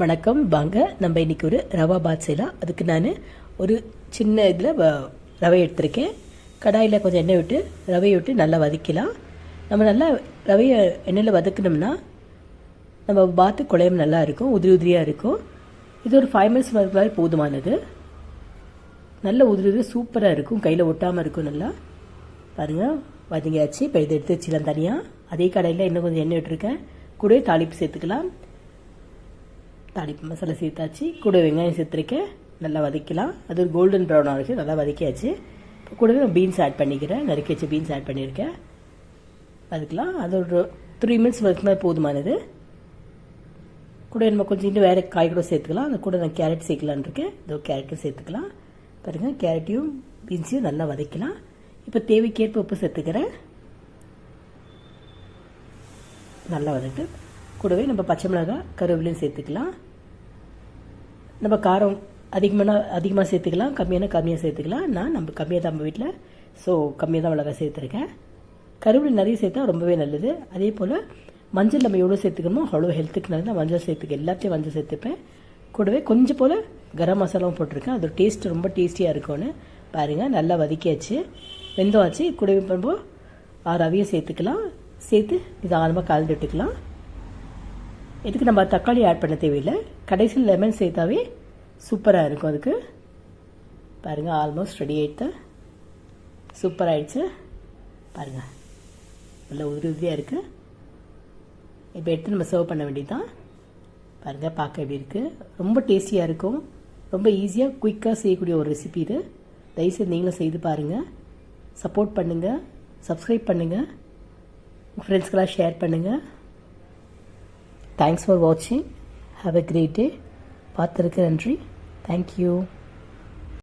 வணக்கம். வாங்க நம்ம இன்றைக்கி ஒரு ரவா பாத் செய்யலாம். அதுக்கு நான் ஒரு சின்ன இதில் ரவை எடுத்திருக்கேன். கடாயில் கொஞ்சம் எண்ணெய் விட்டு ரவையை விட்டு நல்லா வதக்கலாம். நம்ம நல்லா ரவையை எண்ணெயில் வதக்கணும்னா நம்ம பாத்து குழையம் நல்லா இருக்கும், உதிரி உதிரியாக இருக்கும். இது ஒரு 5 மினிட்ஸ் வதக்கினாலே போதுமானது. நல்ல உதிரி உதிரி சூப்பராக இருக்கும், கையில் ஒட்டாமல் இருக்கும். நல்லா பாருங்கள், வதங்கியாச்சு. இப்போ இதை எடுத்து வச்சுக்கலாம் தனியாக. அதே கடாயில் இன்னும் கொஞ்சம் எண்ணெய் விட்டுருக்கேன். கூட தாளிப்பு சேர்த்துக்கலாம். தாளிப்பு மசாலா சேர்த்தாச்சு. கூட வெங்காயம் சேர்த்துருக்கேன். நல்லா வதக்கலாம். அது ஒரு கோல்டன் ப்ரௌன் ஆகிருக்கு. நல்லா வதக்கியாச்சு. இப்போ கூடவே நான் பீன்ஸ் ஆட் பண்ணிக்கிறேன். நறுக்கி வச்சு பீன்ஸ் ஆட் பண்ணியிருக்கேன். வதக்கலாம். அது ஒரு 3 மினிட்ஸ் வதக்கினா போதுமானது. கூட நம்ம கொஞ்சம் இன்னும் வேறு காய் கூட சேர்த்துக்கலாம். அது கூட நான் கேரட் சேர்க்கலான்னு இருக்கேன். இதோ கேரட்டும் சேர்த்துக்கலாம். பாருங்கள், கேரட்டையும் பீன்ஸையும் நல்லா வதக்கலாம். இப்போ தேவைக்கேற்ப உப்பு சேர்த்துக்கிறேன். நல்லா வதட்டு கூடவே நம்ம பச்சை மிளகாய் கருவேப்பிலையும் சேர்த்துக்கலாம். நம்ம காரம் அதிகமாக சேர்த்துக்கலாம், கம்மியாக சேர்த்துக்கலாம். நம்ம கம்மியாக தான் நம்ம வீட்டில், ஸோ கம்மியாக தான் மிளகாய் சேர்த்துருக்கேன். கருவேப்பிலை நிறைய சேர்த்தா ரொம்பவே நல்லது. அதே போல் மஞ்சள் நம்ம எவ்வளோ சேர்த்துக்கணுமோ அவ்வளோ ஹெல்த்துக்கு நல்லது. மஞ்சள் சேர்த்துக்க எல்லாத்தையும் மஞ்சள் சேர்த்துப்பேன். கூடவே கொஞ்சம் போல் கரம் மசாலாவும் போட்டிருக்கேன். அது டேஸ்ட் ரொம்ப டேஸ்டியாக இருக்கும்னு பாருங்கள். நல்லா வதக்கியாச்சு, வெந்தமாச்சு. கூடவே நம்ம ரவையை சேர்த்துக்கலாம். சேர்த்து நிதானமாக கலந்து விட்டுக்கலாம். இதுக்கு நம்ம தக்காளி ஆட் பண்ண தேவையில்லை. கடைசியில் லெமன் சேர்த்தாவே சூப்பராக இருக்கும். அதுக்கு பாருங்கள், ஆல்மோஸ்ட் ரெடி ஆகிடுது. சூப்பர் ஆகிடுச்சு. பாருங்கள், நல்லா உதிரி உதிரியாக இருக்குது. இப்போ எடுத்து நம்ம சர்வ் பண்ண வேண்டியதுதான். பாருங்கள், பார்க்க எப்படி இருக்குது. ரொம்ப டேஸ்டியாக இருக்கும். ரொம்ப ஈஸியாக குயிக்காக செய்யக்கூடிய ஒரு ரெசிபி இது. தயவுசெய்து நீங்களும் செய்து பாருங்கள். சப்போர்ட் பண்ணுங்கள், சப்ஸ்கிரைப் பண்ணுங்கள், உங்கள் ஃப்ரெண்ட்ஸ்க்கெல்லாம் ஷேர் பண்ணுங்கள். Thanks for watching. Have a great day. பார்த்திருக்க நன்றி. Thank you.